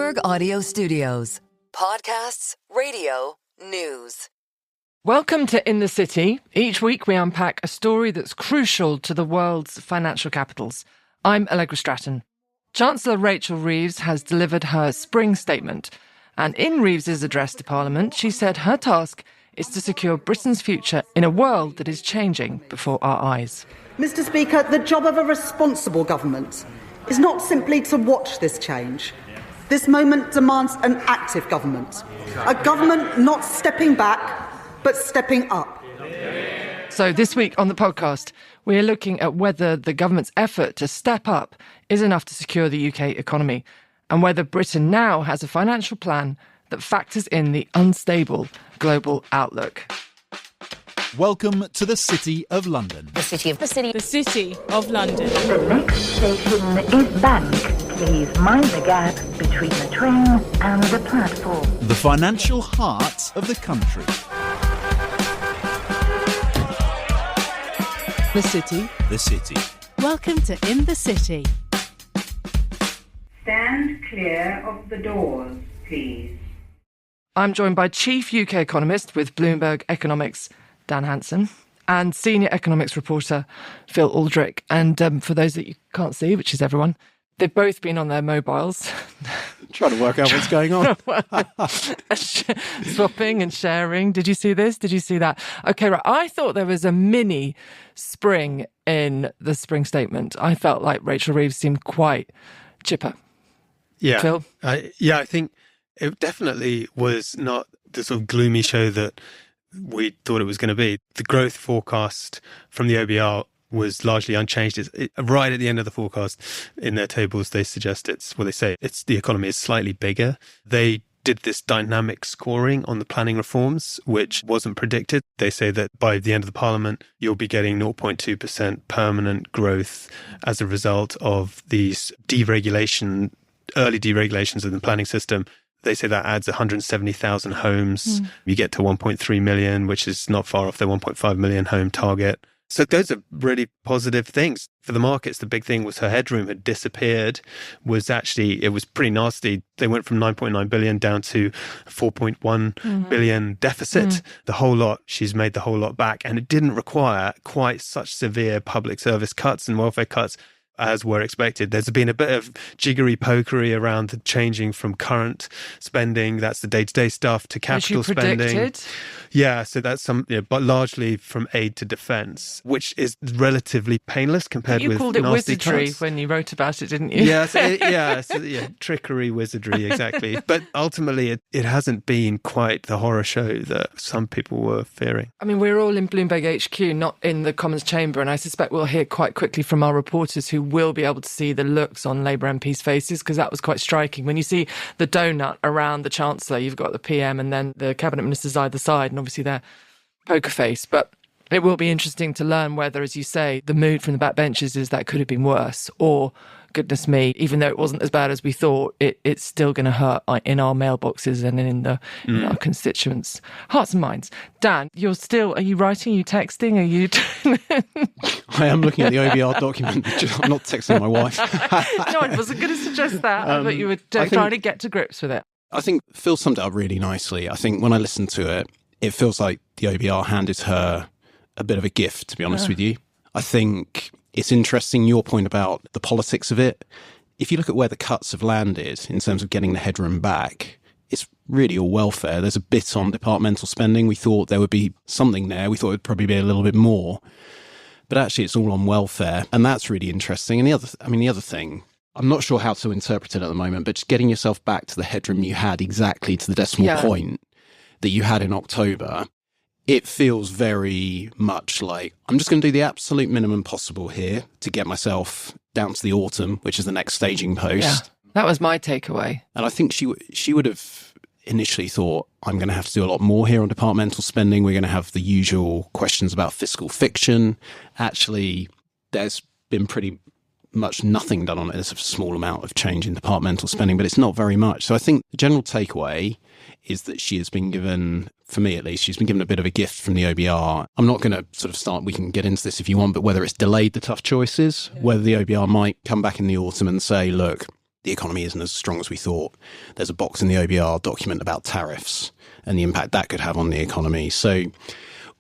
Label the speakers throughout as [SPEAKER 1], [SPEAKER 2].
[SPEAKER 1] Bloomberg Audio Studios. Podcasts, radio, news.
[SPEAKER 2] Welcome to In the City. Each week we unpack a story that's crucial to the world's financial capitals. I'm Allegra Stratton. Chancellor Rachel Reeves has delivered her spring statement. And in Reeves's address to Parliament, she said her task is to secure Britain's future in a world that is changing before our eyes.
[SPEAKER 3] Mr. Speaker, the job of a responsible government is not simply to watch this change. This moment demands an active government. A government not stepping back, but stepping up.
[SPEAKER 2] So this week on the podcast, we are looking at whether the government's effort to step up is enough to secure the UK economy, and whether Britain now has a financial plan that factors in the unstable global outlook.
[SPEAKER 4] Welcome to the City of London.
[SPEAKER 5] The City of London.
[SPEAKER 6] The next station is Bank. Please mind the gap between the train and the platform.
[SPEAKER 4] The financial heart of the country.
[SPEAKER 5] The City.
[SPEAKER 4] The City.
[SPEAKER 5] Welcome to In the City.
[SPEAKER 6] Stand clear of the doors, please.
[SPEAKER 2] I'm joined by Chief UK Economist with Bloomberg Economics, Dan Hanson, and Senior Economics Reporter, Phil Aldrick. And for those that you can't see, which is everyone, they've both been on their mobiles.
[SPEAKER 7] Trying to work out what's going on.
[SPEAKER 2] Swapping and sharing. Did you see this? Did you see that? Okay, right. I thought there was a mini spring in the spring statement. I felt like Rachel Reeves seemed quite chipper.
[SPEAKER 7] Yeah.
[SPEAKER 2] Phil?
[SPEAKER 7] I think it definitely was not the sort of gloomy show that we thought it was going to be. The growth forecast from the OBR was largely unchanged. Right at the end of the forecast in their tables, they suggest the economy is slightly bigger. They did this dynamic scoring on the planning reforms, which wasn't predicted. They say that by the end of the Parliament, you'll be getting 0.2% permanent growth as a result of these early deregulations of the planning system. They say that adds 170,000 homes. You get to 1.3 million, which is not far off their 1.5 million home target. So those are really positive things. For the markets, the big thing was her headroom had disappeared. It was pretty nasty. They went from 9.9 billion down to 4.1 billion deficit. The whole lot, she's made the whole lot back. And it didn't require quite such severe public service cuts and welfare cuts as were expected. There's been a bit of jiggery-pokery around the changing from current spending, that's the day-to-day stuff, to capital spending.
[SPEAKER 2] Predicted?
[SPEAKER 7] Yeah, so that's but largely from aid to defence, which is relatively painless compared with nasty
[SPEAKER 2] You called it wizardry
[SPEAKER 7] cuts.
[SPEAKER 2] when you wrote about it, didn't you?
[SPEAKER 7] Yeah, trickery, wizardry, exactly. But ultimately, it hasn't been quite the horror show that some people were fearing.
[SPEAKER 2] I mean, we're all in Bloomberg HQ, not in the Commons chamber, and I suspect we'll hear quite quickly from our reporters who will be able to see the looks on Labour MPs' faces, because that was quite striking. When you see the donut around the Chancellor, you've got the PM and then the Cabinet Ministers either side, and obviously they're poker face. But it will be interesting to learn whether, as you say, the mood from the backbenchers is that could have been worse, or, goodness me, even though it wasn't as bad as we thought, it's still going to hurt in our mailboxes and in our constituents' hearts and minds. Dan, are you writing? Are you texting? Are you...
[SPEAKER 8] I am looking at the OBR document. I'm not texting my wife.
[SPEAKER 2] No, I wasn't going to suggest that. I thought you were trying to get to grips with it.
[SPEAKER 8] I think Phil summed it up really nicely. I think when I listened to it, it feels like the OBR handed her a bit of a gift, to be honest with you. I think it's interesting, your point about the politics of it. If you look at where the cuts have landed in terms of getting the headroom back, it's really all welfare. There's a bit on departmental spending. We thought there would be something there. We thought it would probably be a little bit more. But actually, it's all on welfare. And that's really interesting. And the other thing, I'm not sure how to interpret it at the moment, but just getting yourself back to the headroom you had exactly to the decimal point that you had in October, it feels very much like I'm just going to do the absolute minimum possible here to get myself down to the autumn, which is the next staging post.
[SPEAKER 2] Yeah, that was my takeaway.
[SPEAKER 8] And I think she would have initially thought, I'm going to have to do a lot more here on departmental spending. We're going to have the usual questions about fiscal fiction. Actually, there's been pretty much nothing done on it. There's a small amount of change in departmental spending, but it's not very much. So I think the general takeaway is that she has been given, for me at least, she's been given a bit of a gift from the OBR. I'm not going to sort of start, we can get into this if you want, but whether it's delayed the tough choices, whether the OBR might come back in the autumn and say, look, the economy isn't as strong as we thought. There's a box in the OBR document about tariffs and the impact that could have on the economy. So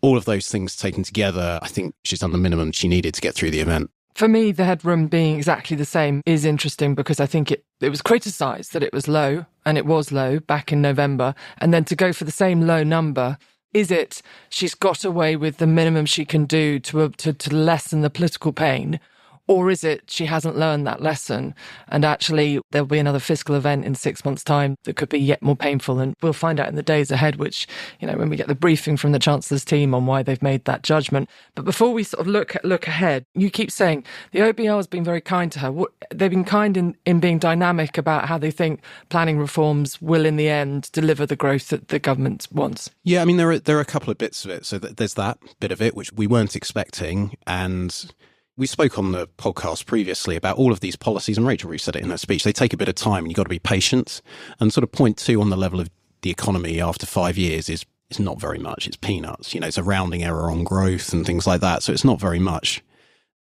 [SPEAKER 8] all of those things taken together, I think she's done the minimum she needed to get through the event.
[SPEAKER 2] For me, the headroom being exactly the same is interesting because I think it was criticised that it was low, and it was low back in November. And then to go for the same low number, is it she's got away with the minimum she can do to lessen the political pain? Or is it she hasn't learned that lesson and actually there'll be another fiscal event in 6 months' time that could be yet more painful? And we'll find out in the days ahead, which, when we get the briefing from the Chancellor's team on why they've made that judgment. But before we sort of look ahead, you keep saying the OBR has been very kind to her. They've been kind in being dynamic about how they think planning reforms will in the end deliver the growth that the government wants.
[SPEAKER 8] Yeah, I mean, there are a couple of bits of it. So there's that bit of it, which we weren't expecting. And we spoke on the podcast previously about all of these policies, and Rachel Reeves said it in her speech. They take a bit of time and you've got to be patient. And sort of point two on the level of the economy after 5 years is not very much. It's peanuts. It's a rounding error on growth and things like that. So it's not very much.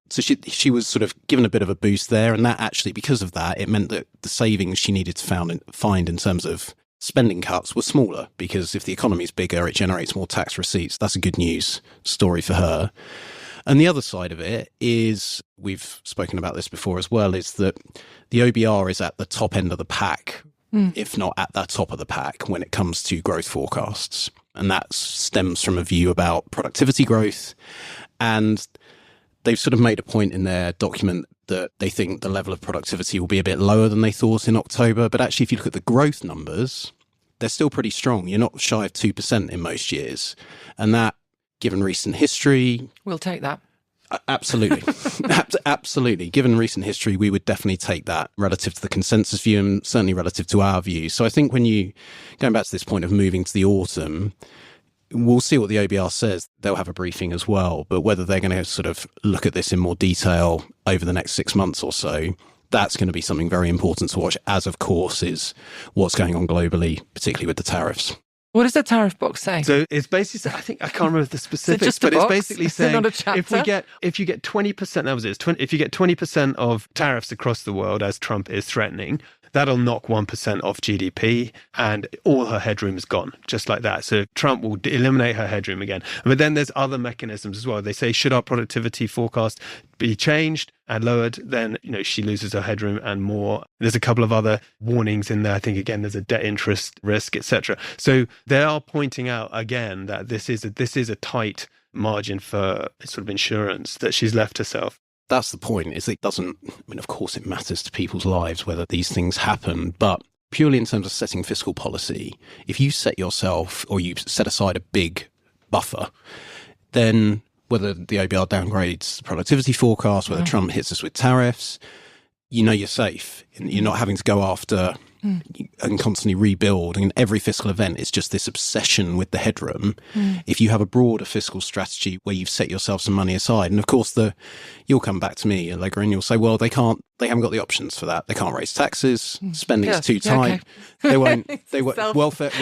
[SPEAKER 8] So she was sort of given a bit of a boost there. And that actually, because of that, it meant that the savings she needed to find in terms of spending cuts were smaller, because if the economy is bigger, it generates more tax receipts. That's a good news story for her. And the other side of it is, we've spoken about this before as well, is that the OBR is at the top end of the pack, if not at the top of the pack when it comes to growth forecasts. And that stems from a view about productivity growth. And they've sort of made a point in their document that they think the level of productivity will be a bit lower than they thought in October. But actually, if you look at the growth numbers, they're still pretty strong. You're not shy of 2% in most years. And that, given recent history...
[SPEAKER 2] We'll take that.
[SPEAKER 8] Absolutely. Absolutely. Given recent history, we would definitely take that relative to the consensus view and certainly relative to our view. So I think going back to this point of moving to the autumn, we'll see what the OBR says. They'll have a briefing as well. But whether they're going to sort of look at this in more detail over the next 6 months or so, that's going to be something very important to watch, as of course is what's going on globally, particularly with the tariffs.
[SPEAKER 2] What does the tariff box say?
[SPEAKER 7] So it's basically, I can't remember the specifics, but it's basically saying if you get 20%, that was it. If you get 20% of tariffs across the world, as Trump is threatening, that'll knock 1% off GDP, and all her headroom is gone, just like that. So Trump will eliminate her headroom again. But then there's other mechanisms as well. They say, should our productivity forecast be changed and lowered, then she loses her headroom and more. There's a couple of other warnings in there. I think, again, there's a debt interest risk, etc. So they are pointing out again that this is a tight margin for sort of insurance that she's left herself.
[SPEAKER 8] That's the point, is it doesn't, of course it matters to people's lives whether these things happen, but purely in terms of setting fiscal policy, if you set yourself, or you set aside a big buffer, then whether the OBR downgrades the productivity forecast, whether Trump hits us with tariffs, you're safe. You're not having to go after and constantly rebuild. And every fiscal event is just this obsession with the headroom. If you have a broader fiscal strategy where you've set yourself some money aside, and of course you'll come back to me, Allegra, and you'll say, well, they haven't got the options for that. They can't raise taxes. Spending is too tight. Okay. They won't. Welfare cuts.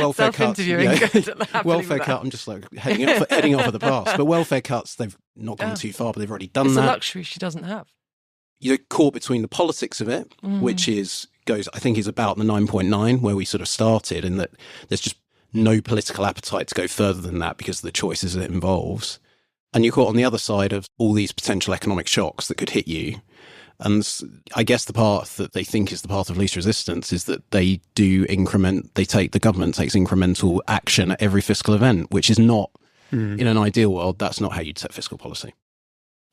[SPEAKER 8] Welfare cut. I'm just like heading off of the past. But welfare cuts, they've not gone too far, but they've already done that.
[SPEAKER 2] It's a luxury she doesn't have.
[SPEAKER 8] You're caught between the politics of it, which I think is about the 9.9 where we sort of started, and that there's just no political appetite to go further than that because of the choices it involves. And you're caught on the other side of all these potential economic shocks that could hit you. And I guess the path that they think is the path of least resistance is that the government takes incremental action at every fiscal event, which is not, in an ideal world, that's not how you'd set fiscal policy.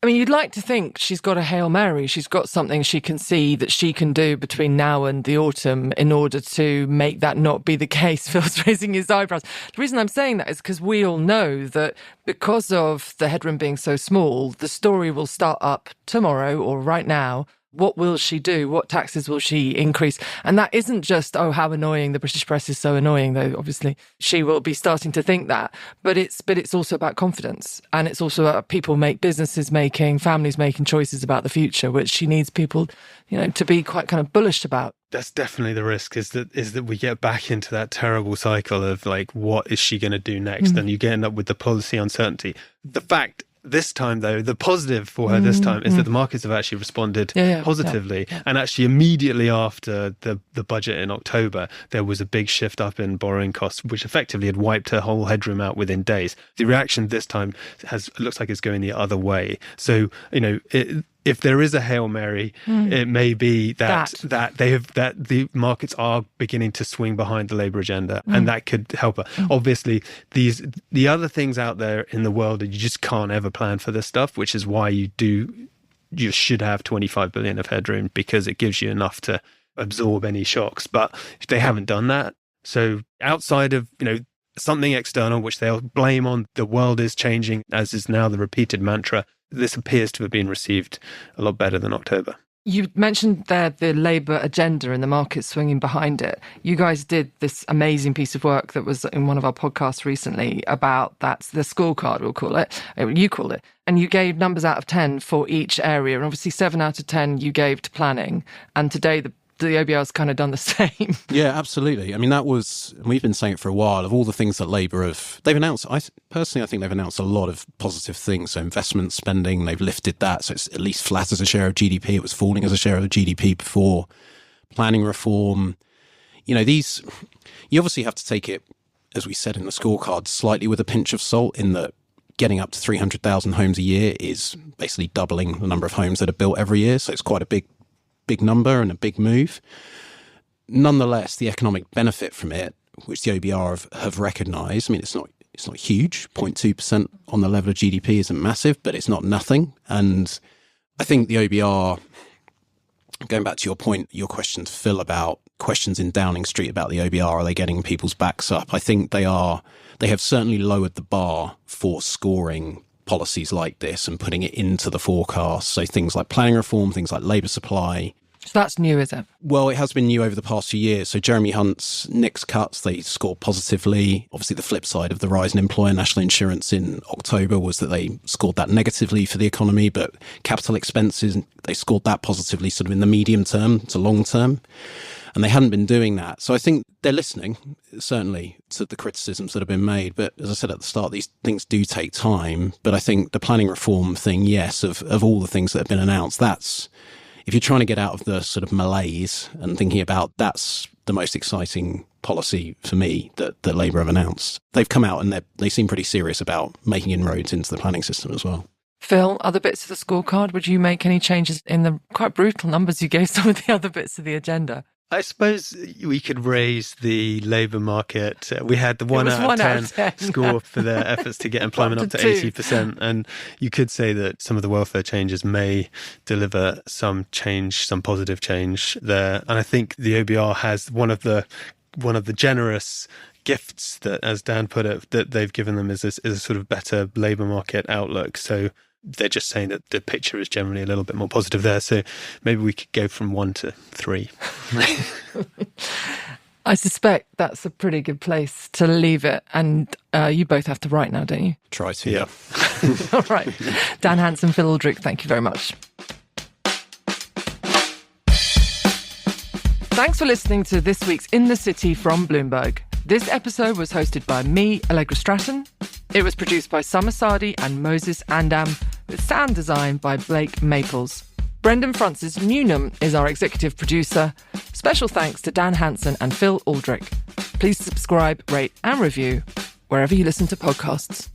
[SPEAKER 2] I mean, you'd like to think she's got a Hail Mary. She's got something she can see that she can do between now and the autumn in order to make that not be the case. Phil's raising his eyebrows. The reason I'm saying that is because we all know that because of the headroom being so small, the story will start up tomorrow or right now. What will she do? What taxes will she increase? And that isn't just, how annoying, the British press is so annoying, though obviously she will be starting to think that. But it's also about confidence. And it's also about families making choices about the future, which she needs people, to be quite kind of bullish about.
[SPEAKER 7] That's definitely the risk, is that we get back into that terrible cycle of like, what is she going to do next? And you end up with the policy uncertainty. The fact This time, though, the positive for her this time is that the markets have actually responded positively. Yeah. And actually immediately after the budget in October, there was a big shift up in borrowing costs, which effectively had wiped her whole headroom out within days. The reaction this time looks like it's going the other way. So, if there is a Hail Mary, it may be that the markets are beginning to swing behind the Labour agenda, and that could help her. Obviously, the other things out there in the world, you just can't ever plan for this stuff, which is why you should have 25 billion of headroom, because it gives you enough to absorb any shocks. But they haven't done that. So outside of, something external, which they'll blame on the world is changing, as is now the repeated mantra, this appears to have been received a lot better than October.
[SPEAKER 2] You mentioned there the Labour agenda and the market swinging behind it. You guys did this amazing piece of work that was in one of our podcasts recently about that's the scorecard, we'll call it. You called it. And you gave numbers out of 10 for each area. And obviously 7 out of 10 you gave to planning. And today the OBR's kind of done the same.
[SPEAKER 8] Yeah, absolutely. I mean, we've been saying it for a while, of all the things that Labour they've announced, I think they've announced a lot of positive things. So investment spending, they've lifted that. So it's at least flat as a share of GDP. It was falling as a share of GDP before. Planning reform. You obviously have to take it, as we said in the scorecard, slightly with a pinch of salt, in that getting up to 300,000 homes a year is basically doubling the number of homes that are built every year. So it's quite a big number and a big move. Nonetheless, the economic benefit from it, which the OBR have recognised, I mean, it's not huge. 0.2% on the level of GDP isn't massive, but it's not nothing. And I think the OBR, going back to your question to Phil about questions in Downing Street about the OBR, are they getting people's backs up? I think they have certainly lowered the bar for scoring policies like this and putting it into the forecast. So things like planning reform, things like labour supply.
[SPEAKER 2] So that's new, is it?
[SPEAKER 8] Well, it has been new over the past few years. So Jeremy Hunt's NICS cuts, they scored positively. Obviously, the flip side of the rise in employer national insurance in October was that they scored that negatively for the economy, but capital expenses, they scored that positively sort of in the medium term to long term. And they hadn't been doing that. So I think they're listening, certainly, to the criticisms that have been made. But as I said at the start, these things do take time. But I think the planning reform thing, yes, of all the things that have been announced, that's, if you're trying to get out of the sort of malaise and thinking about, that's the most exciting policy for me that Labour have announced. They've come out and they seem pretty serious about making inroads into the planning system as well.
[SPEAKER 2] Phil, other bits of the scorecard, would you make any changes in the quite brutal numbers you gave some of the other bits of the agenda?
[SPEAKER 7] I suppose we could raise the labour market. We had the 1 out of 10 score for their efforts to get employment up to 80%. And you could say that some of the welfare changes may deliver some change, some positive change there. And I think the OBR has one of the generous gifts that, as Dan put it, that they've given them is a sort of better labour market outlook. So they're just saying that the picture is generally a little bit more positive there. So maybe we could go from 1 to 3.
[SPEAKER 2] I suspect that's a pretty good place to leave it. And you both have to write now, don't you?
[SPEAKER 8] Try to,
[SPEAKER 7] yeah.
[SPEAKER 2] All right. Dan Hanson, Phil Aldrick, thank you very much. Thanks for listening to this week's In the City from Bloomberg. This episode was hosted by me, Allegra Stratton. It was produced by Summer Sadi and Moses Andam, with sound design by Blake Maples. Brendan Francis Newnham is our executive producer. Special thanks to Dan Hanson and Phil Aldrick. Please subscribe, rate and review wherever you listen to podcasts.